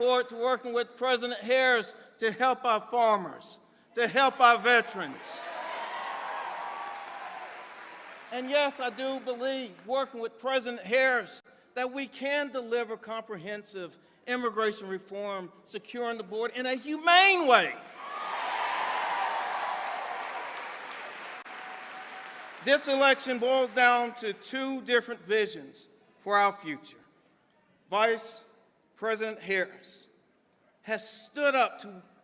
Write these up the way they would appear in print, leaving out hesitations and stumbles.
forward to working with President Harris to help our farmers, to help our veterans. And yes, I do believe, working with President Harris, that we can deliver comprehensive immigration reform, securing the border in a humane way. This election boils down to two different visions for our future. Vice President Harris has stood up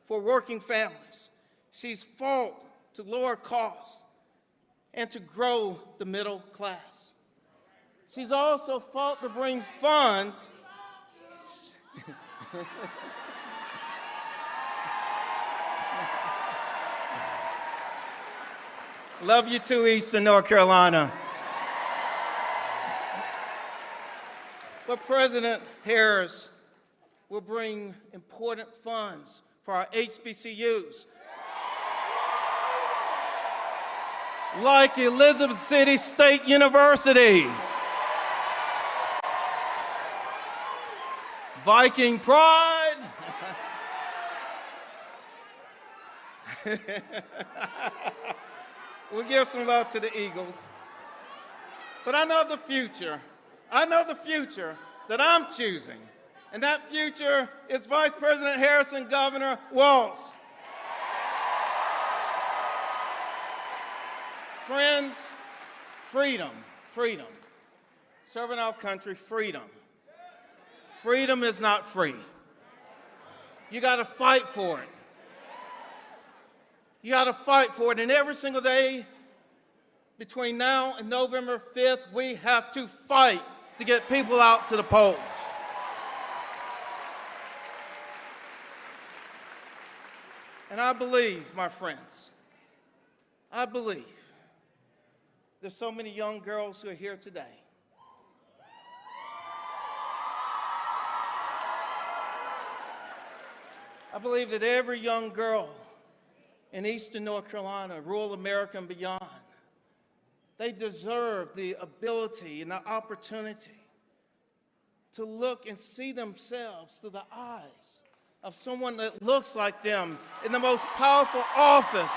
for working families. She's fought to lower costs and to grow the middle class. She's also fought to bring funds Love you too, Eastern North Carolina. But President Harris will bring important funds for our HBCUs, like Elizabeth City State University, Viking Pride, we'll give some love to the Eagles. But I know the future that I'm choosing. And that future is Vice President Harris and Governor Walz. Friends, freedom. Serving our country, freedom. Freedom is not free. You got to fight for it. You got to fight for it. And every single day between now and November 5th, we have to fight to get people out to the polls. And I believe, my friends, there's so many young girls who are here today. I believe that every young girl in Eastern North Carolina, rural America and beyond, they deserve the ability and the opportunity to look and see themselves through the eyes of someone that looks like them in the most powerful office.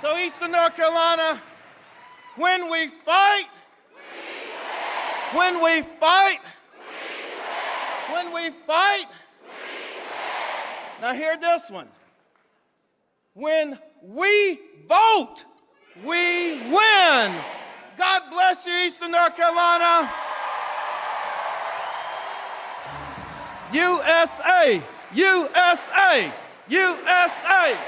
So Eastern North Carolina, when we fight, when we fight, when we fight, now hear this one. When we vote, we win. God bless you, Eastern North Carolina. USA, USA, USA.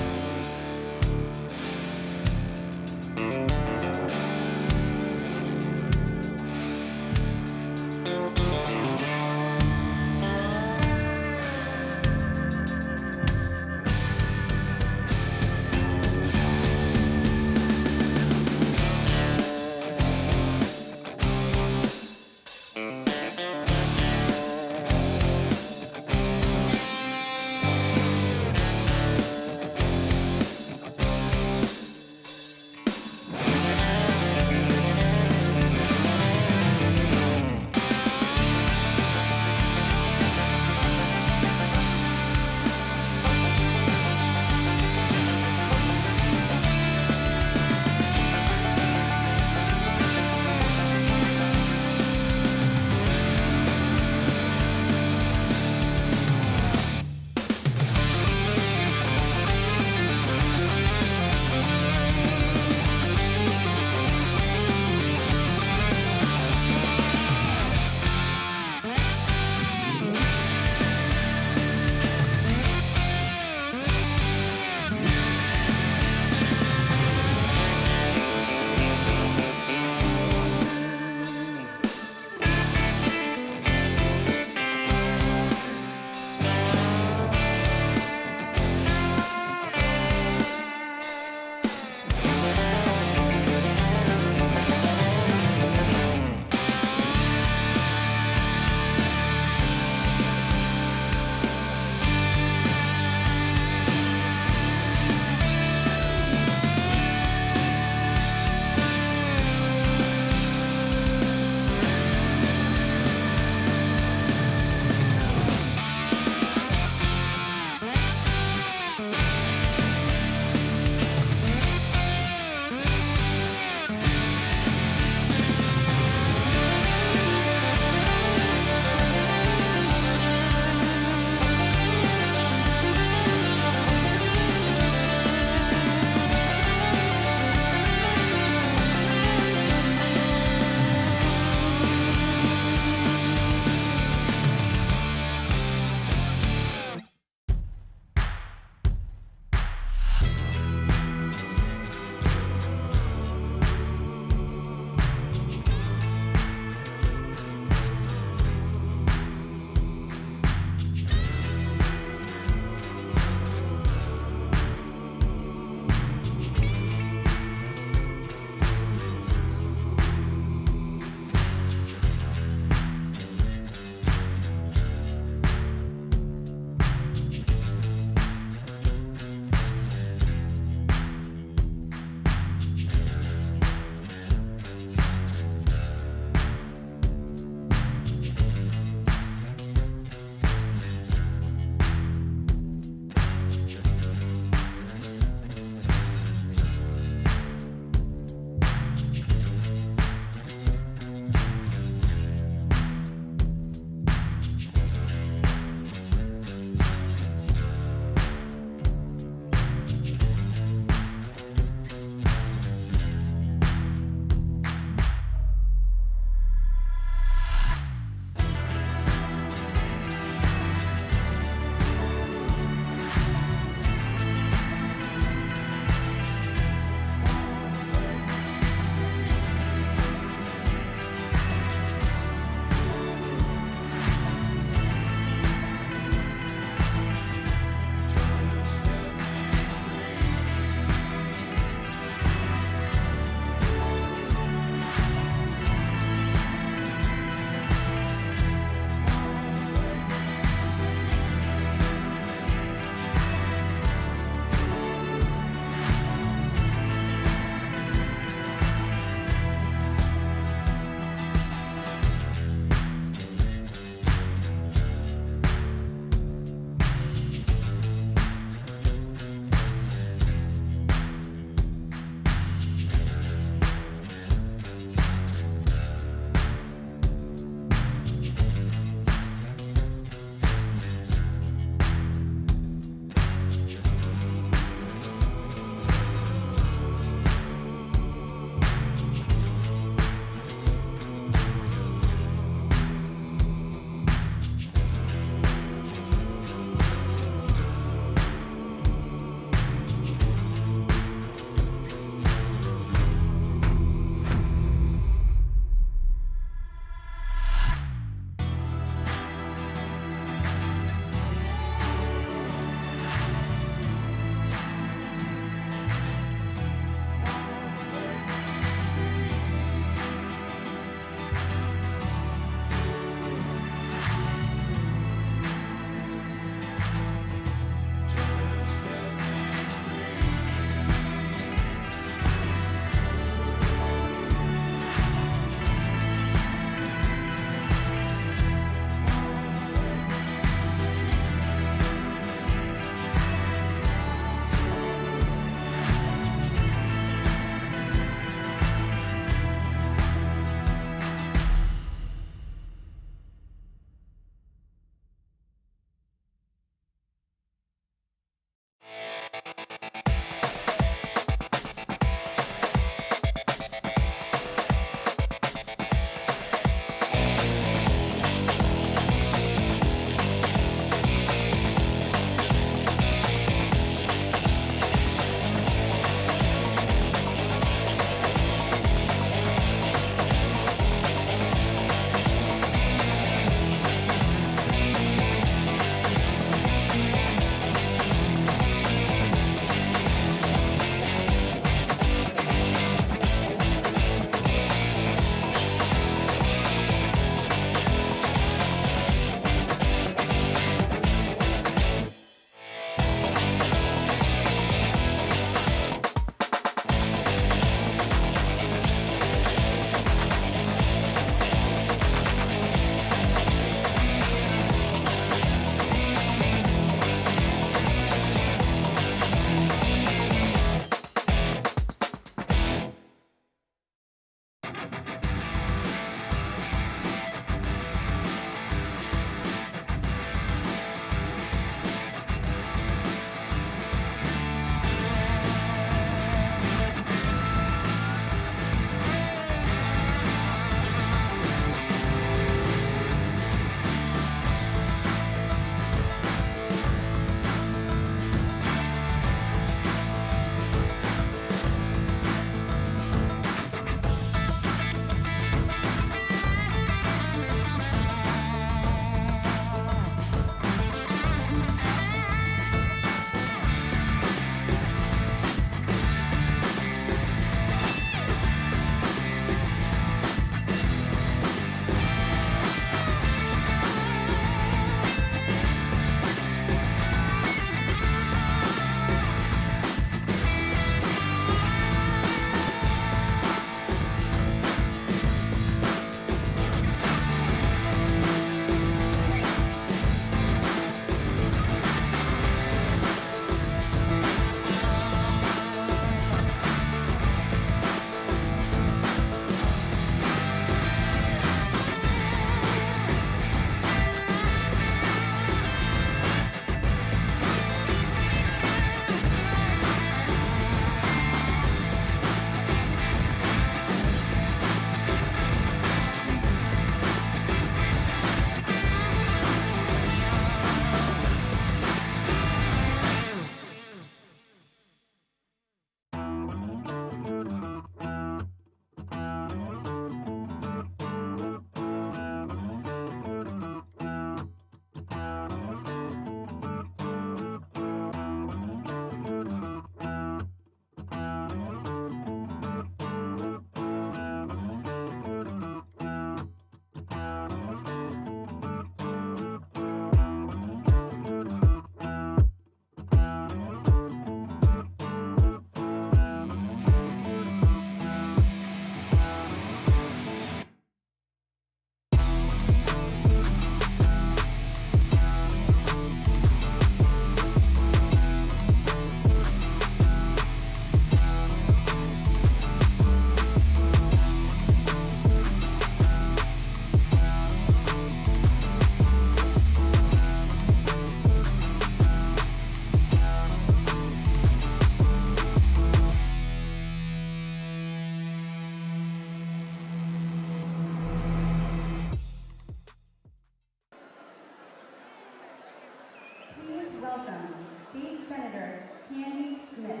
Senator Candy Smith.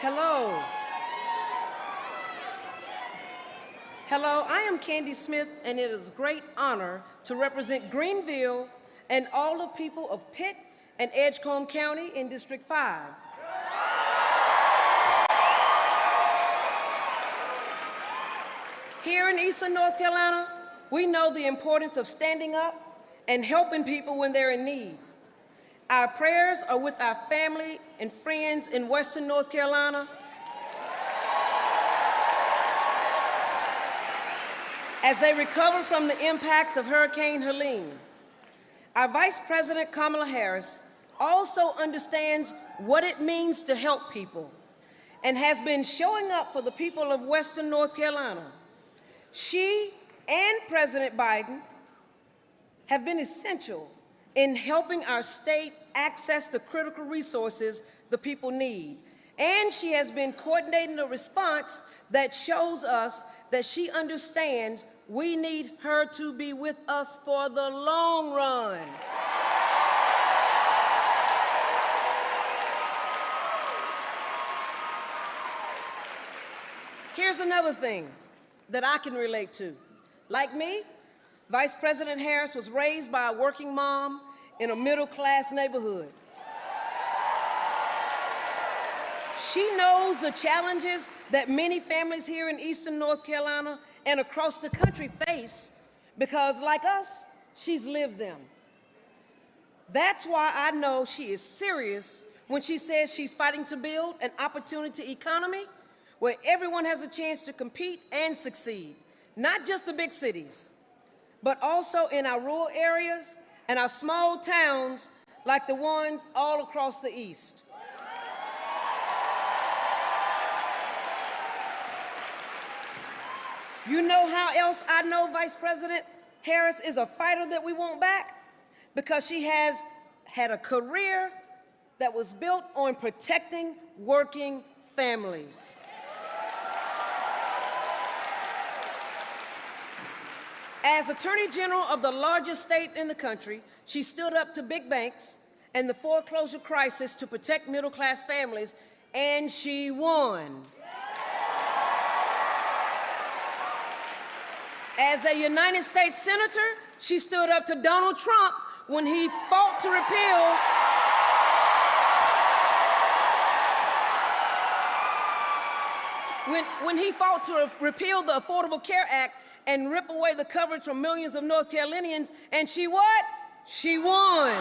Hello. Hello, I am Candy Smith, and it is a great honor to represent Greenville and all the people of Pitt and Edgecombe County in District 5. Here in Eastern North Carolina, we know the importance of standing up and helping people when they're in need. Our prayers are with our family and friends in Western North Carolina as they recover from the impacts of Hurricane Helene. Our Vice President, Kamala Harris, also understands what it means to help people and has been showing up for the people of Western North Carolina. She and President Biden have been essential in helping our state access the critical resources the people need. And she has been coordinating a response that shows us that she understands we need her to be with us for the long run. Here's another thing that I can relate to. Like me, Vice President Harris was raised by a working mom in a middle-class neighborhood. She knows the challenges that many families here in Eastern North Carolina and across the country face because, like us, she's lived them. That's why I know she is serious when she says she's fighting to build an opportunity economy where everyone has a chance to compete and succeed, not just the big cities, but also in our rural areas and our small towns like the ones all across the East. You know how else I know Vice President Harris is a fighter that we want back? Because she has had a career that was built on protecting working families. As Attorney General of the largest state in the country, she stood up to big banks and the foreclosure crisis to protect middle-class families, and she won. As a United States Senator, she stood up to Donald Trump when he fought to repeal the Affordable Care Act and rip away the coverage from millions of North Carolinians, and she what? She won.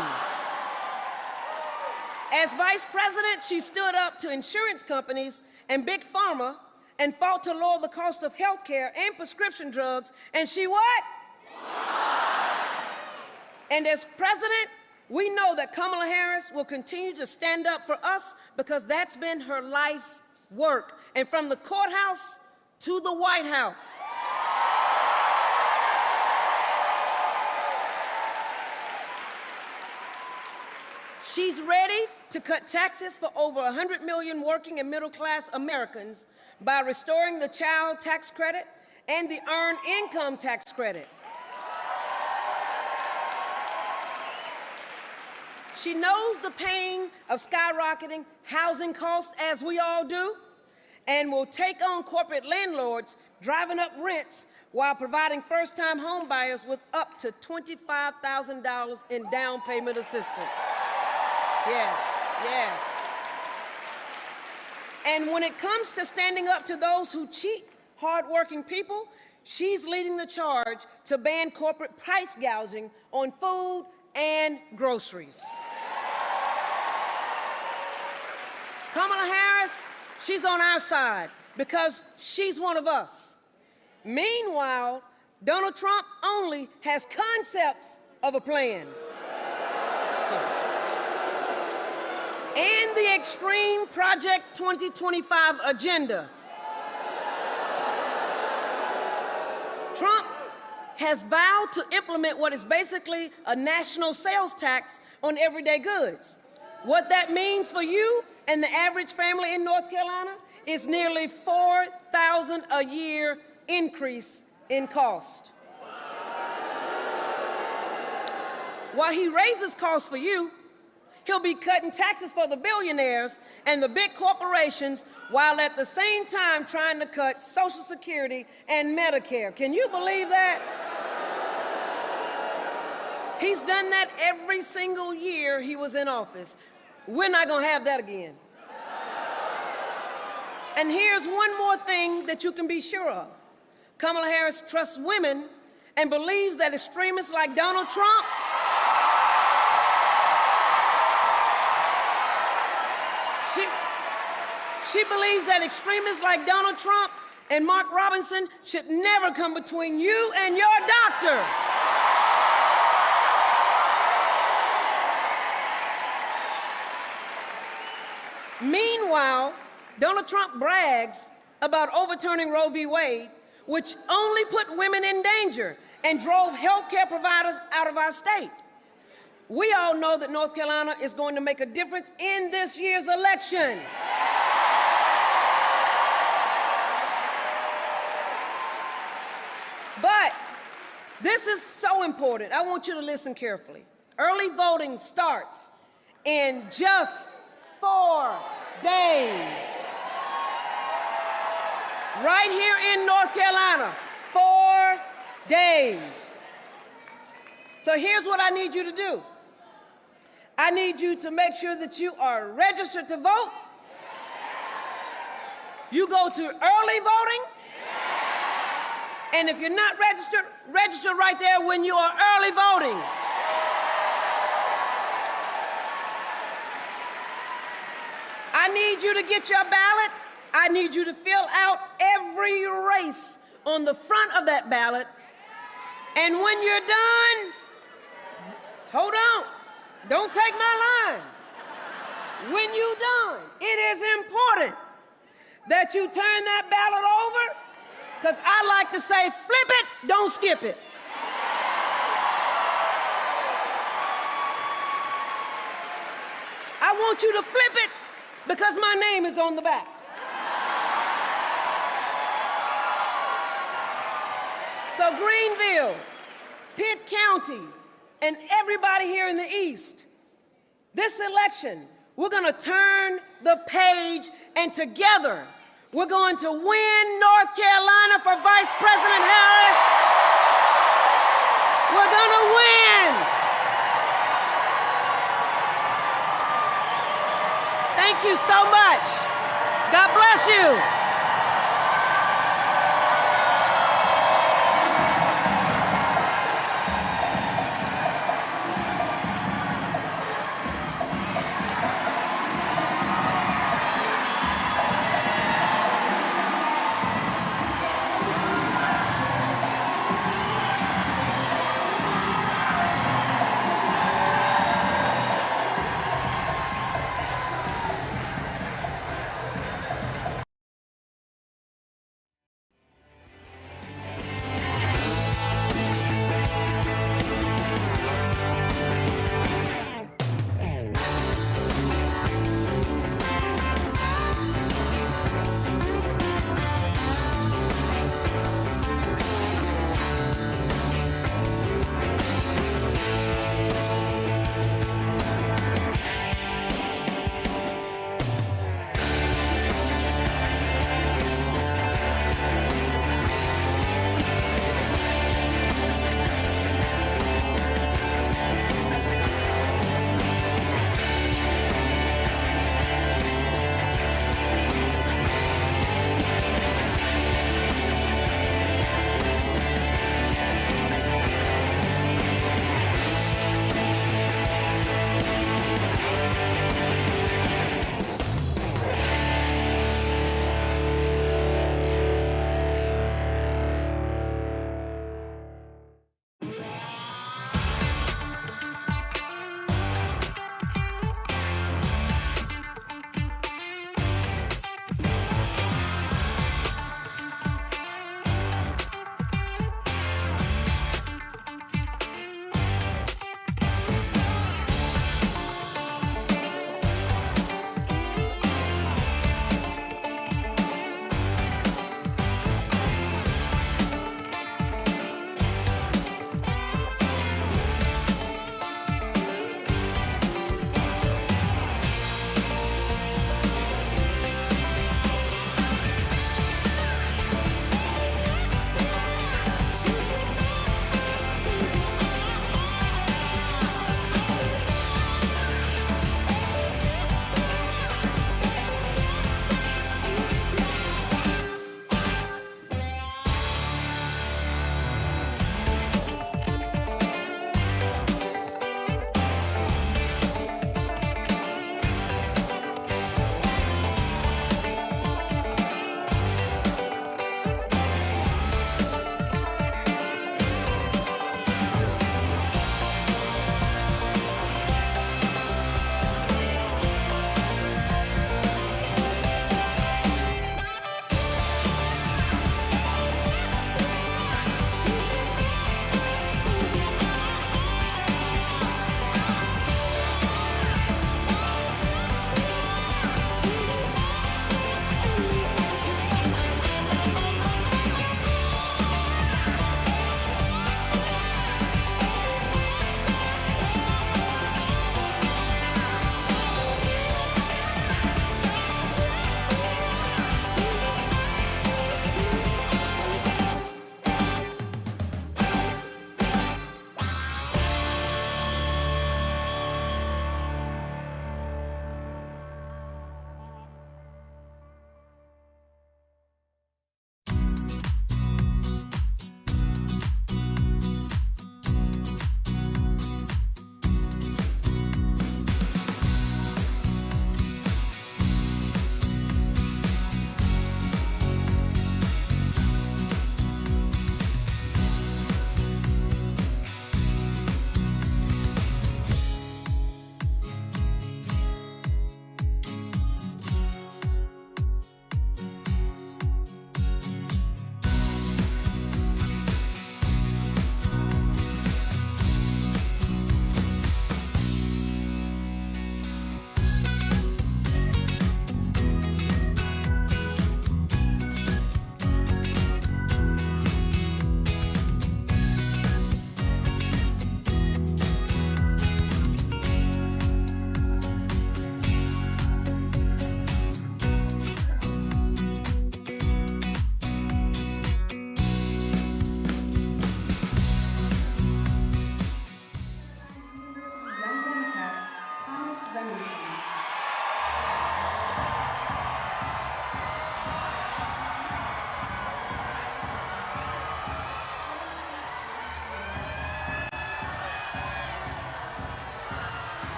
As Vice President, she stood up to insurance companies and Big Pharma and fought to lower the cost of health care and prescription drugs, and she what? And as President, we know that Kamala Harris will continue to stand up for us because that's been her life's work, and from the courthouse to the White House. She's ready to cut taxes for over 100 million working and middle-class Americans by restoring the child tax credit and the earned income tax credit. She knows the pain of skyrocketing housing costs, as we all do, and will take on corporate landlords driving up rents while providing first-time home buyers with up to $25,000 in down payment assistance. Yes, yes. And when it comes to standing up to those who cheat hardworking people, she's leading the charge to ban corporate price gouging on food and groceries. Kamala Harris, she's on our side because she's one of us. Meanwhile, Donald Trump only has concepts of a plan. And the extreme Project 2025 agenda. has vowed to implement what is basically a national sales tax on everyday goods. What that means for you and the average family in North Carolina is nearly $4,000 a year increase in cost. While he raises costs for you, he'll be cutting taxes for the billionaires and the big corporations while at the same time trying to cut Social Security and Medicare. Can you believe that? He's done that every single year he was in office. We're not going to have that again. And here's one more thing that you can be sure of. Kamala Harris trusts women and believes that extremists like Donald Trump She believes that extremists like Donald Trump and Mark Robinson should never come between you and your doctor. Meanwhile, Donald Trump brags about overturning Roe v. Wade, which only put women in danger and drove health care providers out of our state. We all know that North Carolina is going to make a difference in this year's election. But this is so important. I want you to listen carefully. Early voting starts in just 4 days. Right here in North Carolina, 4 days. So here's what I need you to do. I need you to make sure that you are registered to vote. You go to early voting. And if you're not registered, register right there when you are early voting. I need you to get your ballot. I need you to fill out every race on the front of that ballot. And when you're done, hold on, don't take my line. When you're done, it is important that you turn that ballot over, because I like to say, flip it, don't skip it. I want you to flip it because my name is on the back. So Greenville, Pitt County, and everybody here in the East, this election, we're going to turn the page, and together we're going to win North Carolina for Vice President Harris. We're going to win. Thank you so much. God bless you.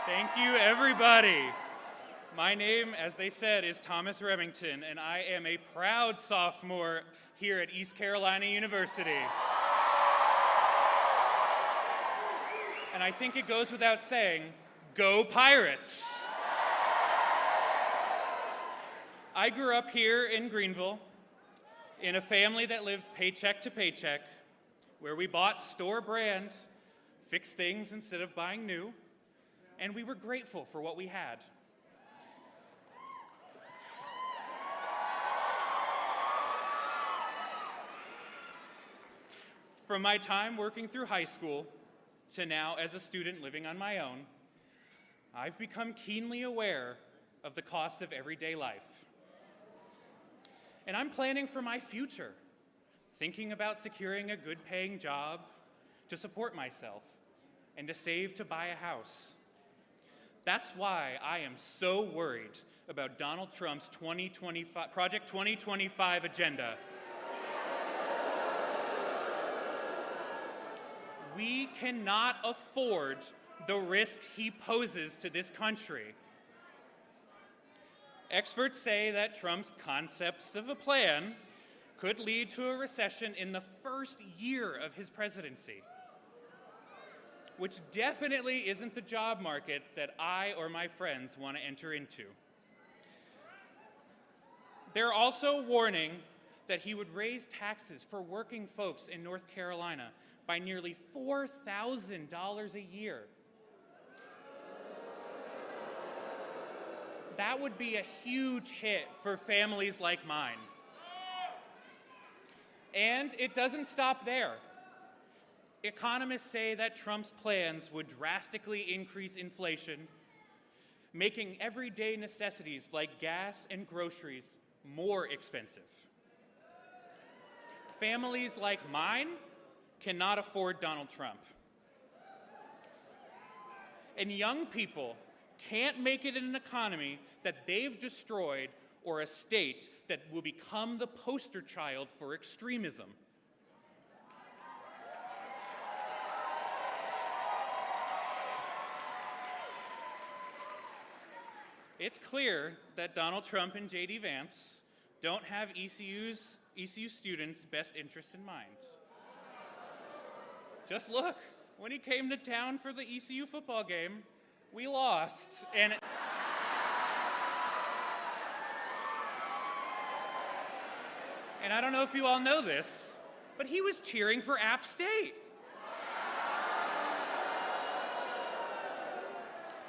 Thank you, everybody. My name, as they said, is Thomas Remington, and I am a proud sophomore here at East Carolina University. And I think it goes without saying, go Pirates! I grew up here in Greenville in a family that lived paycheck to paycheck, where we bought store brand, fixed things instead of buying new, and we were grateful for what we had. From my time working through high school to now as a student living on my own, I've become keenly aware of the costs of everyday life. And I'm planning for my future, thinking about securing a good-paying job to support myself and to save to buy a house. That's why I am so worried about Donald Trump's Project 2025 agenda. We cannot afford the risks he poses to this country. Experts say that Trump's concepts of a plan could lead to a recession in the first year of his presidency, which definitely isn't the job market that I or my friends want to enter into. They're also warning that he would raise taxes for working folks in North Carolina by nearly $4,000 a year. That would be a huge hit for families like mine. And it doesn't stop there. Economists say that Trump's plans would drastically increase inflation, making everyday necessities like gas and groceries more expensive. Families like mine cannot afford Donald Trump. And young people can't make it in an economy that they've destroyed or a state that will become the poster child for extremism. It's clear that Donald Trump and J.D. Vance don't have ECU students' best interests in mind. Just look, when he came to town for the ECU football game, we lost. And I don't know if you all know this, but he was cheering for App State.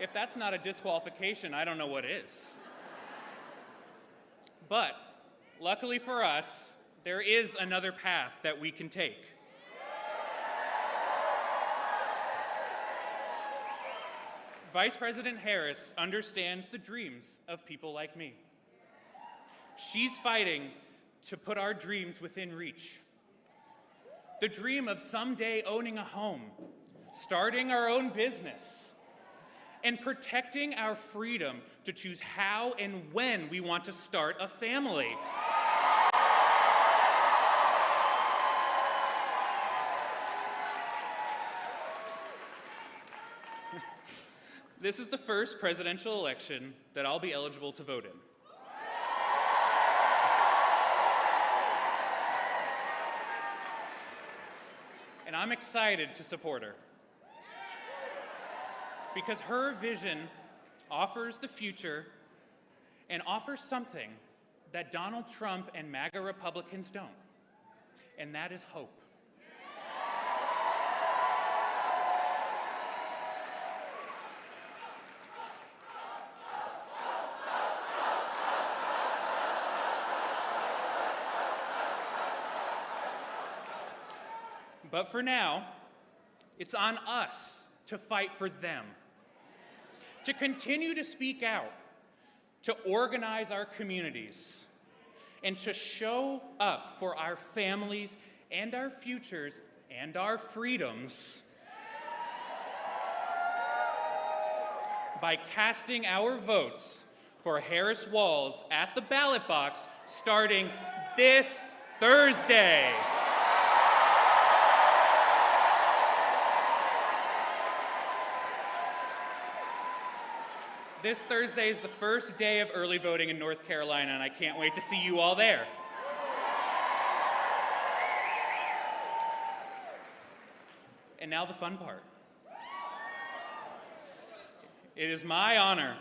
If that's not a disqualification, I don't know what is. But luckily for us, there is another path that we can take. Vice President Harris understands the dreams of people like me. She's fighting to put our dreams within reach. The dream of someday owning a home, starting our own business, and protecting our freedom to choose how and when we want to start a family. This is the first presidential election that I'll be eligible to vote in. And I'm excited to support her, because her vision offers the future and offers something that Donald Trump and MAGA Republicans don't, and that is hope. But for now, it's on us to fight for them, to continue to speak out, to organize our communities, and to show up for our families and our futures and our freedoms by casting our votes for Harris Walls at the ballot box starting this Thursday. This Thursday is the first day of early voting in North Carolina, and I can't wait to see you all there. And now the fun part. It is my honor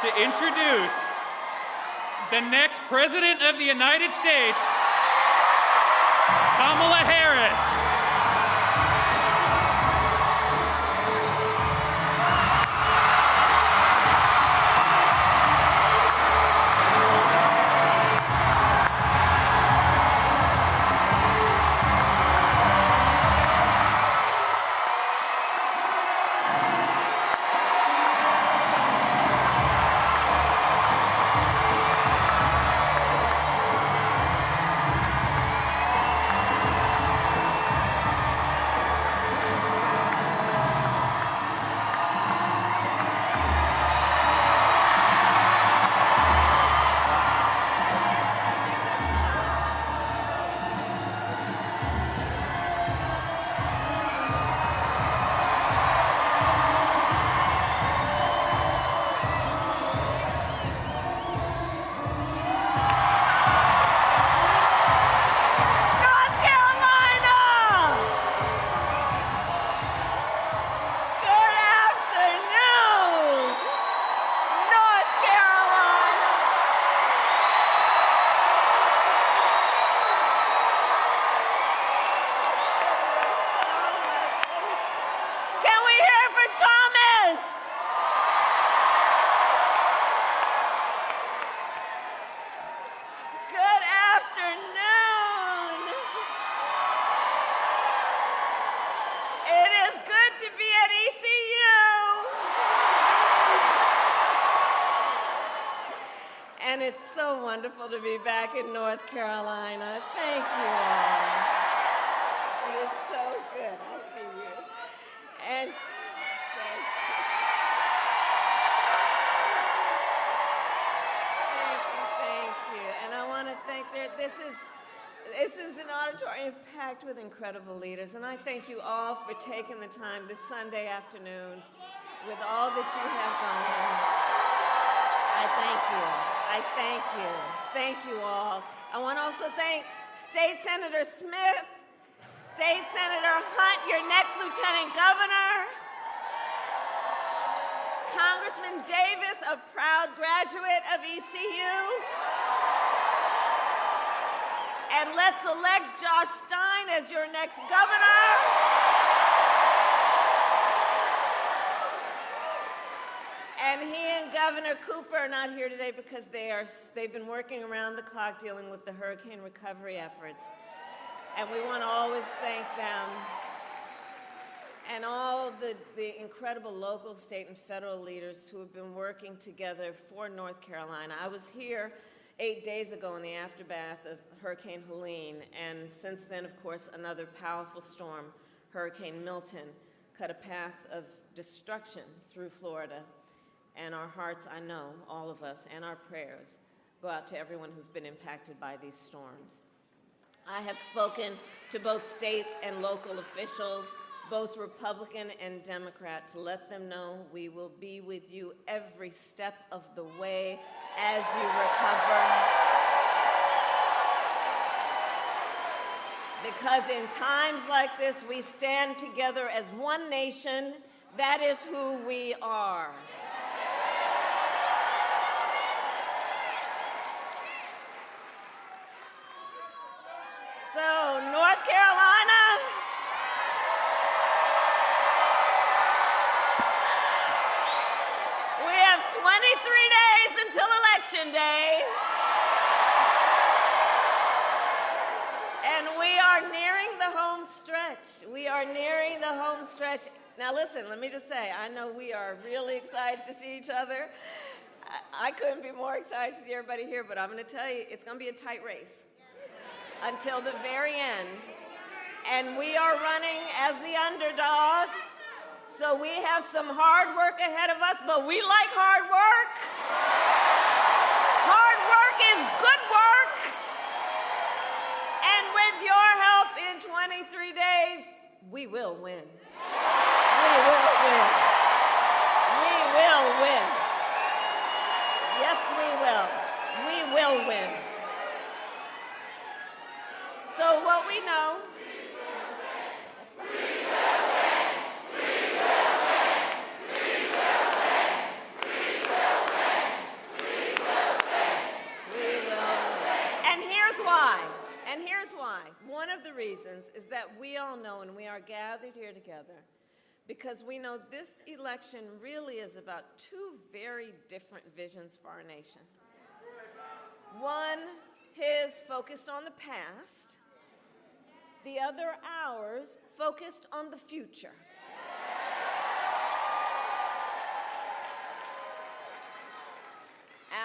to introduce the next President of the United States, Kamala Harris. And it's so wonderful to be back in North Carolina. Thank you all. It is so good to see you. And thank you. And I want to thank this is an auditorium packed with incredible leaders, and I thank you all for taking the time this Sunday afternoon with all that you have gone on. I thank you. I thank you. Thank you all. I want to also thank State Senator Smith, State Senator Hunt, your next Lieutenant Governor, Congressman Davis, a proud graduate of ECU, and let's elect Josh Stein as your next governor. And he and Governor Cooper are not here today because they've been working around the clock dealing with the hurricane recovery efforts. And we want to always thank them and all the incredible local, state, and federal leaders who have been working together for North Carolina. I was here 8 days ago in the aftermath of Hurricane Helene, and since then, of course, another powerful storm, Hurricane Milton, cut a path of destruction through Florida. And our hearts, I know, all of us, and our prayers go out to everyone who's been impacted by these storms. I have spoken to both state and local officials, both Republican and Democrat, to let them know we will be with you every step of the way as you recover. Because in times like this, we stand together as one nation. That is who we are. So, North Carolina, we have 23 days until Election Day. And we are nearing the home stretch. We are nearing the home stretch. Now listen, let me just say, I know we are really excited to see each other. I couldn't be more excited to see everybody here, but I'm going to tell you, it's going to be a tight race until the very end. And we are running as the underdog, so we have some hard work ahead of us, but we like hard work. Hard work is good work. And with your help in 23 days, we will win. We will win. will win. Yes, we will. We will win. So what we know, and here's why. One of the reasons is that we all know, and we are gathered here together, because we know this election really is about two very different visions for our nation. One, his focused on the past, the other, ours, focused on the future.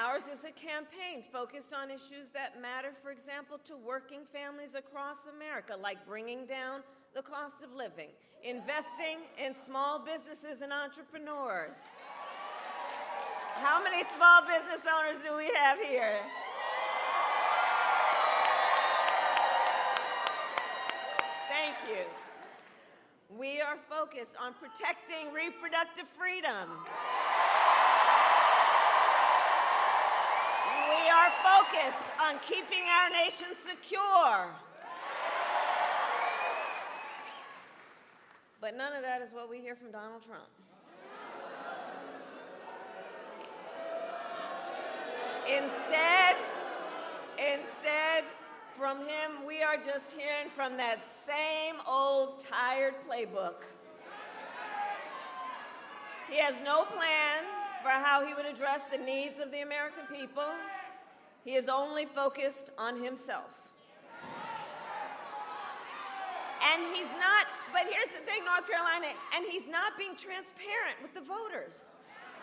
Ours is a campaign focused on issues that matter, for example, to working families across America, like bringing down the cost of living, investing in small businesses and entrepreneurs. How many small business owners do we have here? Thank you. We are focused on protecting reproductive freedom. We are focused on keeping our nation secure. But none of that is what we hear from Donald Trump. Instead, from him, we are just hearing from that same old tired playbook. He has no plan for how he would address the needs of the American people. He is only focused on himself. And he's not, but here's the thing, North Carolina, and he's not being transparent with the voters.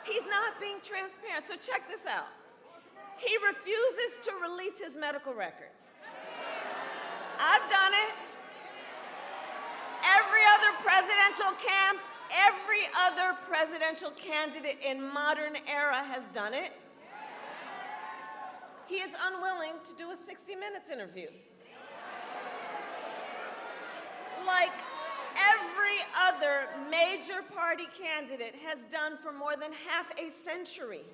He's not being transparent. So check this out. He refuses to release his medical records. I've done it. Every other presidential candidate in modern era has done it. He is unwilling to do a 60 Minutes interview. Like every other major party candidate has done for more than half a century.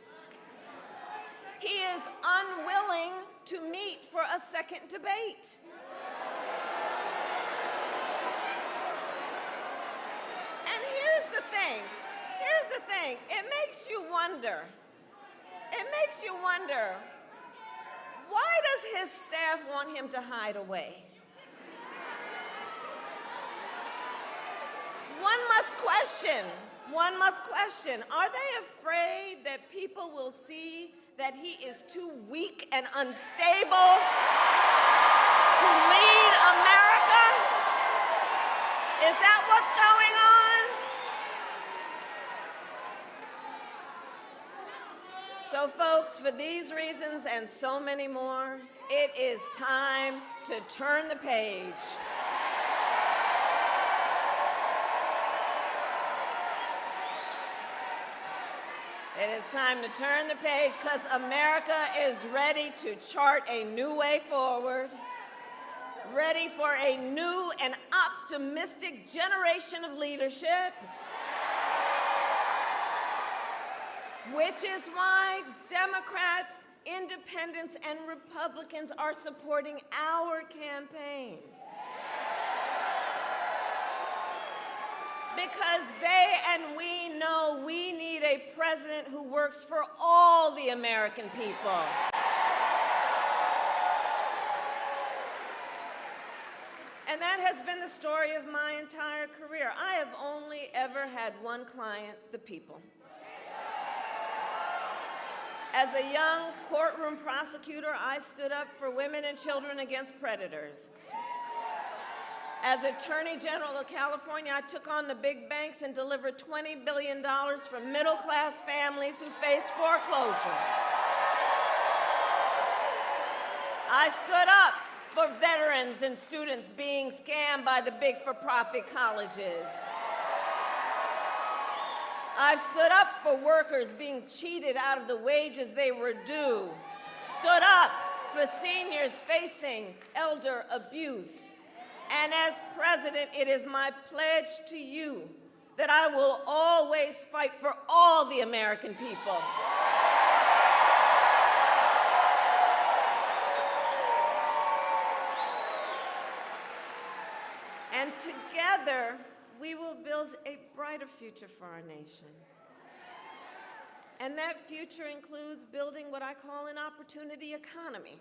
He is unwilling to meet for a second debate. And here's the thing, it makes you wonder, why does his staff want him to hide away? One must question, are they afraid that people will see that he is too weak and unstable to lead America? Is that what's going on? So folks, for these reasons and so many more, it is time to turn the page. It is time to turn the page because America is ready to chart a new way forward, ready for a new and optimistic generation of leadership, which is why Democrats, Independents, and Republicans are supporting our campaign. Because they and we know we need a president who works for all the American people. And that has been the story of my entire career. I have only ever had one client, the people. As a young courtroom prosecutor, I stood up for women and children against predators. As Attorney General of California, I took on the big banks and delivered $20 billion from middle-class families who faced foreclosure. I stood up for veterans and students being scammed by the big for-profit colleges. I've stood up for workers being cheated out of the wages they were due. Stood up for seniors facing elder abuse. And as president, it is my pledge to you that I will always fight for all the American people. And together, we will build a brighter future for our nation. And that future includes building what I call an opportunity economy,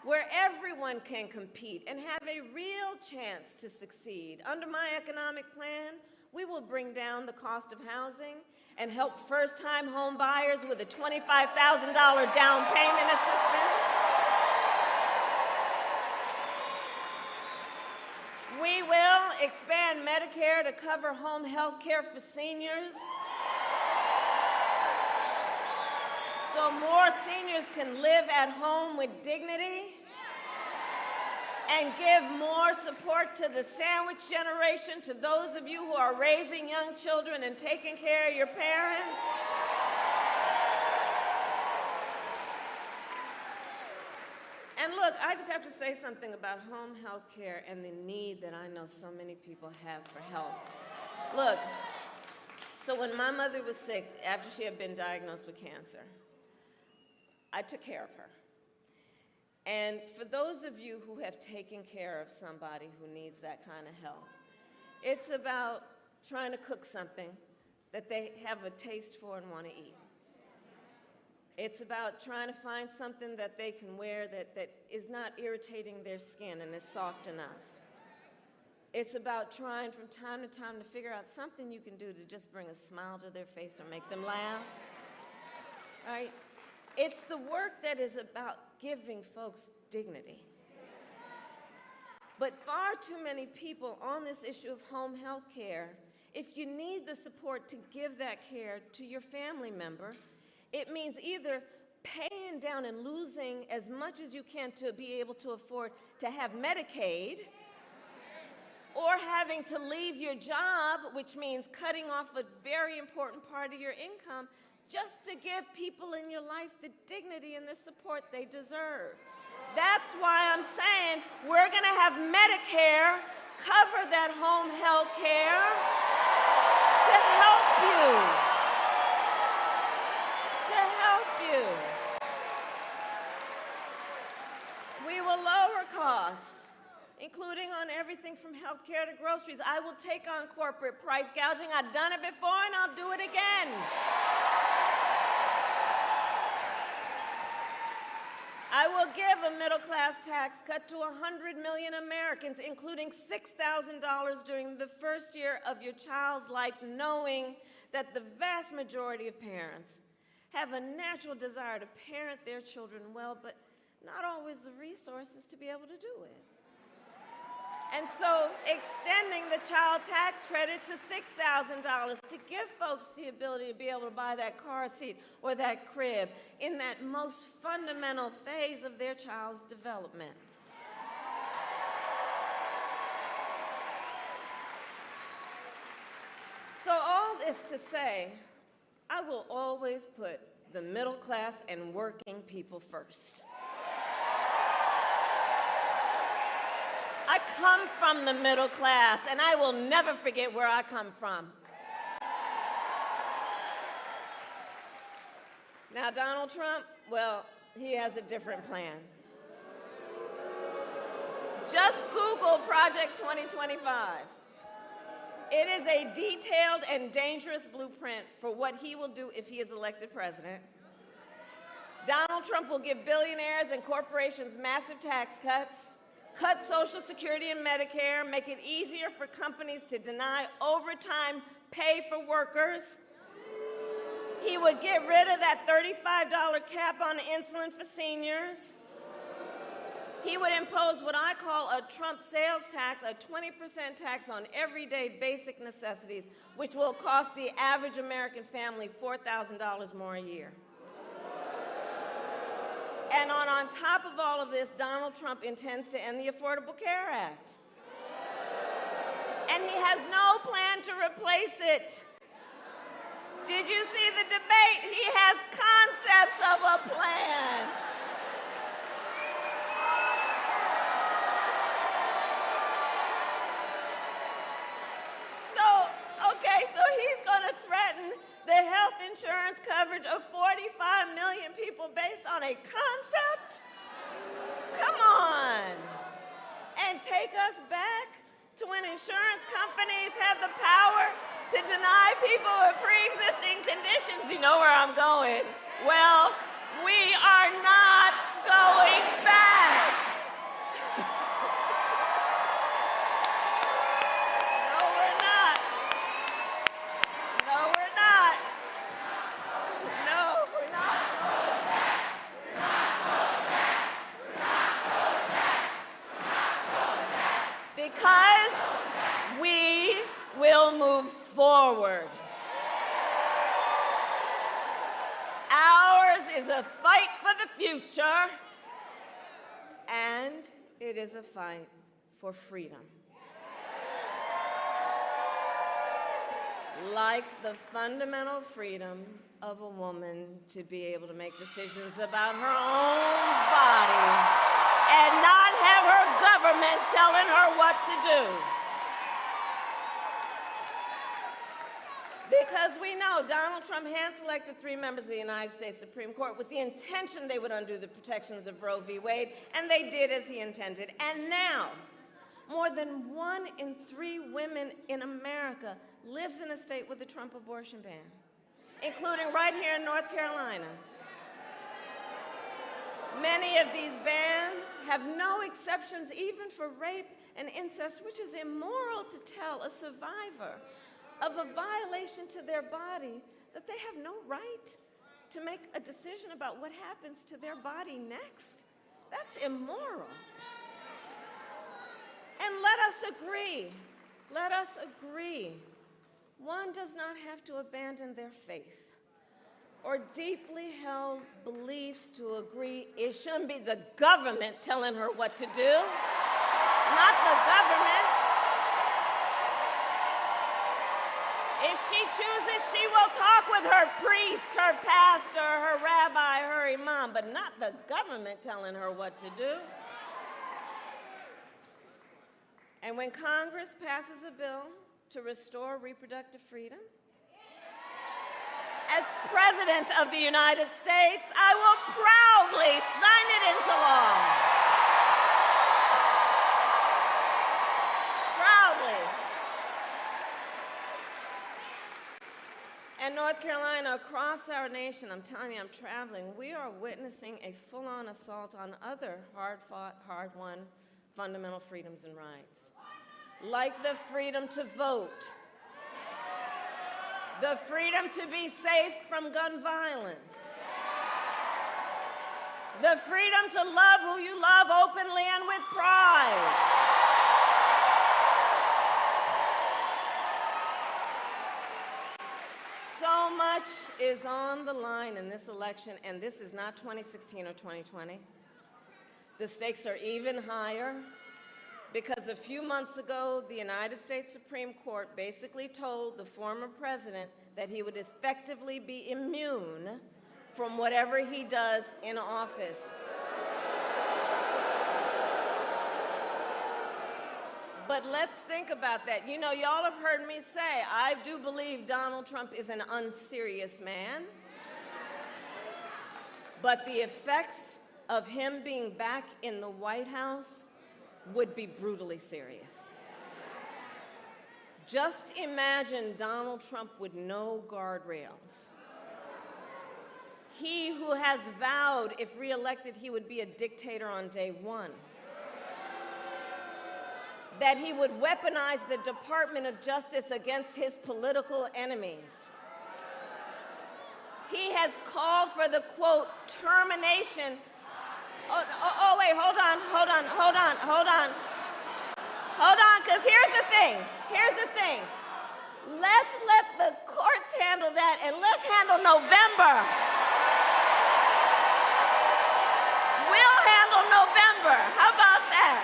where everyone can compete and have a real chance to succeed. Under my economic plan, we will bring down the cost of housing and help first-time home buyers with a $25,000 down payment assistance. We will expand Medicare to cover home health care for seniors, so more seniors can live at home with dignity, and give more support to the sandwich generation, to those of you who are raising young children and taking care of your parents. And look, I just have to say something about home health care and the need that I know so many people have for help. Look, so when my mother was sick, after she had been diagnosed with cancer, I took care of her. And for those of you who have taken care of somebody who needs that kind of help, it's about trying to cook something that they have a taste for and want to eat. It's about trying to find something that they can wear that is not irritating their skin and is soft enough. It's about trying from time to time to figure out something you can do to just bring a smile to their face or make them laugh, right? It's the work that is about giving folks dignity. But far too many people on this issue of home health care, if you need the support to give that care to your family member, it means either paying down and losing as much as you can to be able to afford to have Medicaid, or having to leave your job, which means cutting off a very important part of your income, just to give people in your life the dignity and the support they deserve. That's why I'm saying we're going to have Medicare cover that home health care to help you. We will lower costs, including on everything from health care to groceries. I will take on corporate price gouging. I've done it before and I'll do it again. I will give a middle-class tax cut to 100 million Americans, including $6,000 during the first year of your child's life, knowing that the vast majority of parents have a natural desire to parent their children well, but not always the resources to be able to do it. And so extending the child tax credit to $6,000 to give folks the ability to be able to buy that car seat or that crib in that most fundamental phase of their child's development. So all this to say, I will always put the middle class and working people first. I come from the middle class, and I will never forget where I come from. Now, Donald Trump, well, he has a different plan. Just Google Project 2025. It is a detailed and dangerous blueprint for what he will do if he is elected president. Donald Trump will give billionaires and corporations massive tax cuts, cut Social Security and Medicare, make it easier for companies to deny overtime pay for workers. He would get rid of that $35 cap on insulin for seniors. He would impose what I call a Trump sales tax, a 20% tax on everyday basic necessities, which will cost the average American family $4,000 more a year. And on top of all of this, Donald Trump intends to end the Affordable Care Act. And he has no plan to replace it. Did you see the debate? He has concepts of a plan. So insurance coverage of 45 million people based on a concept? Come on. And take us back to when insurance companies had the power to deny people with pre-existing conditions. You know where I'm going. Well, we are not going back. No, we're not. No, we're not. No, we're not. Because we will move forward. Ours is a fight for the future, and it is a fight for freedom. Like the fundamental freedom of a woman to be able to make decisions about her own body and not have her government telling her what to do. Because we know Donald Trump hand-selected 3 members of the United States Supreme Court with the intention they would undo the protections of Roe v. Wade, and they did as he intended. And now, more than 1 in 3 women in America lives in a state with a Trump abortion ban, including right here in North Carolina. Many of these bans have no exceptions even for rape and incest, which is immoral to tell a survivor of a violation to their body that they have no right to make a decision about what happens to their body next. That's immoral. And let us agree, one does not have to abandon their faith or deeply held beliefs to agree it shouldn't be the government telling her what to do, not the government. If she chooses, she will talk with her priest, her pastor, her rabbi, her imam, but not the government telling her what to do. And when Congress passes a bill to restore reproductive freedom, as President of the United States, I will proudly sign it into law. Proudly. And North Carolina, across our nation, I'm telling you, I'm traveling, we are witnessing a full-on assault on other hard-fought, hard-won fundamental freedoms and rights, like the freedom to vote, the freedom to be safe from gun violence, the freedom to love who you love openly and with pride. So much is on the line in this election, and this is not 2016 or 2020. The stakes are even higher because a few months ago, the United States Supreme Court basically told the former president that he would effectively be immune from whatever he does in office. But let's think about that. You know, y'all have heard me say, I do believe Donald Trump is an unserious man. But the effects of him being back in the White House would be brutally serious. Just imagine Donald Trump with no guardrails. He who has vowed, if reelected, he would be a dictator on day one. That he would weaponize the Department of Justice against his political enemies. He has called for the, quote, termination. Wait, hold on, because here's the thing. Let's let the courts handle that, and let's handle November. We'll handle November. How about that?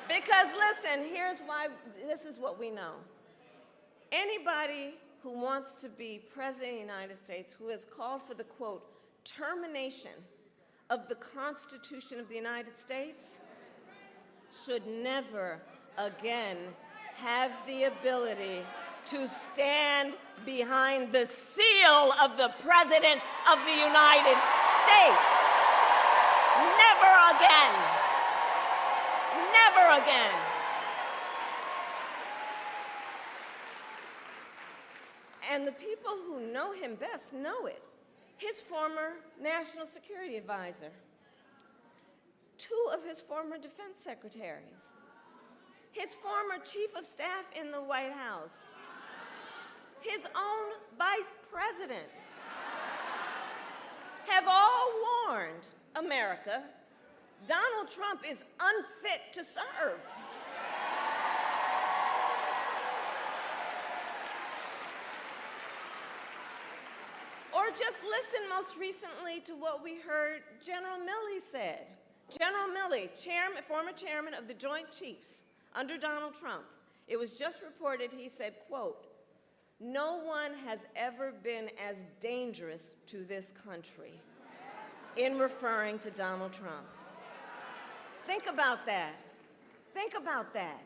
Because listen, here's why, this is what we know. Anybody who wants to be president of the United States, who has called for the, quote, termination of the Constitution of the United States, should never again have the ability to stand behind the seal of the President of the United States. Never again. Never again. And the people who know him best know it. His former national security advisor, 2 of his former defense secretaries, his former chief of staff in the White House, his own vice president, have all warned America Donald Trump is unfit to serve. Or just listen most recently to what we heard General Milley said. General Milley, former chairman of the Joint Chiefs under Donald Trump, it was just reported, he said, quote, "No one has ever been as dangerous to this country," in referring to Donald Trump. Think about that. Think about that.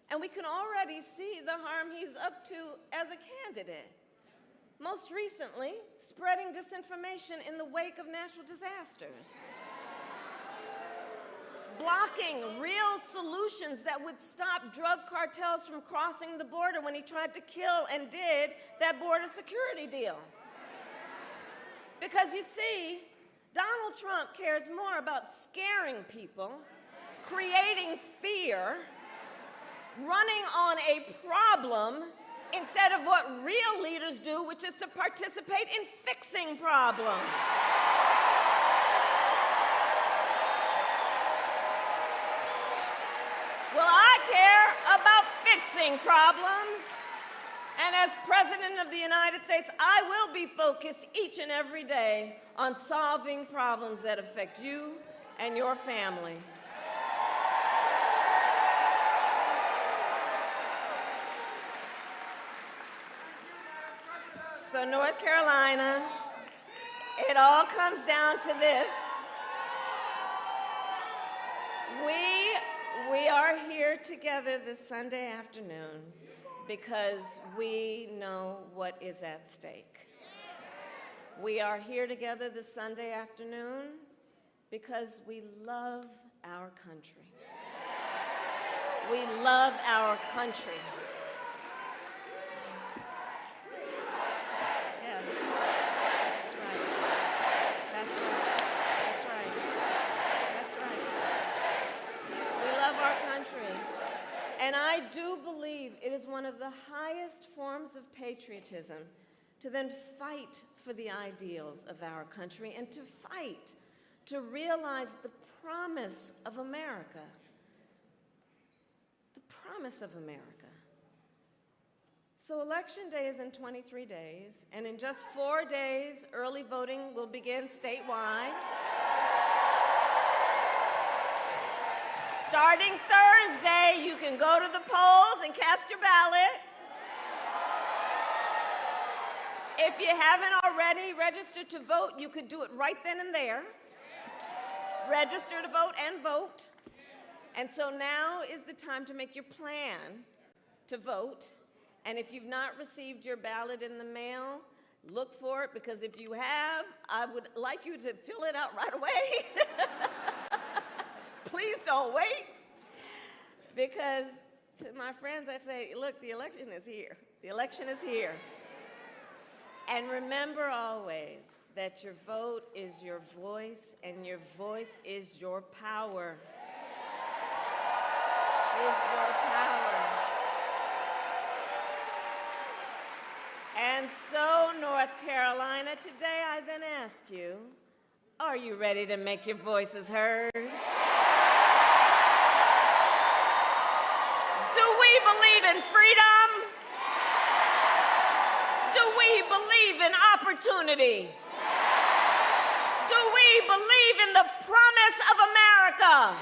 And we can already see the harm he's up to as a candidate. Most recently, spreading disinformation in the wake of natural disasters. Blocking real solutions that would stop drug cartels from crossing the border when he tried to kill and did that border security deal. Because you see, Donald Trump cares more about scaring people, creating fear, running on a problem, instead of what real leaders do, which is to participate in fixing problems. Well, I care about fixing problems. And as President of the United States, I will be focused each and every day on solving problems that affect you and your family. So North Carolina, it all comes down to this. We are here together this Sunday afternoon because we know what is at stake. We are here together this Sunday afternoon because we love our country. We love our country. Yes, that's right. That's right. That's right. That's right. We love our country. And I do believe it is one of the highest forms of patriotism to then fight for the ideals of our country and to fight to realize the promise of America. The promise of America. So Election Day is in 23 days, and in just 4 days, early voting will begin statewide. Starting Thursday, you can go to the polls and cast your ballot. If you haven't already registered to vote, you could do it right then and there. Register to vote and vote. And so now is the time to make your plan to vote. And if you've not received your ballot in the mail, look for it, because if you have, I would like you to fill it out right away. Please don't wait, because to my friends I say, look, the election is here. The election is here. And remember always that your vote is your voice, and your voice is your power. Is your power. And so, North Carolina, today I then ask you, are you ready to make your voices heard? Do we believe in freedom? Do we believe in opportunity? Do we believe in the promise of America?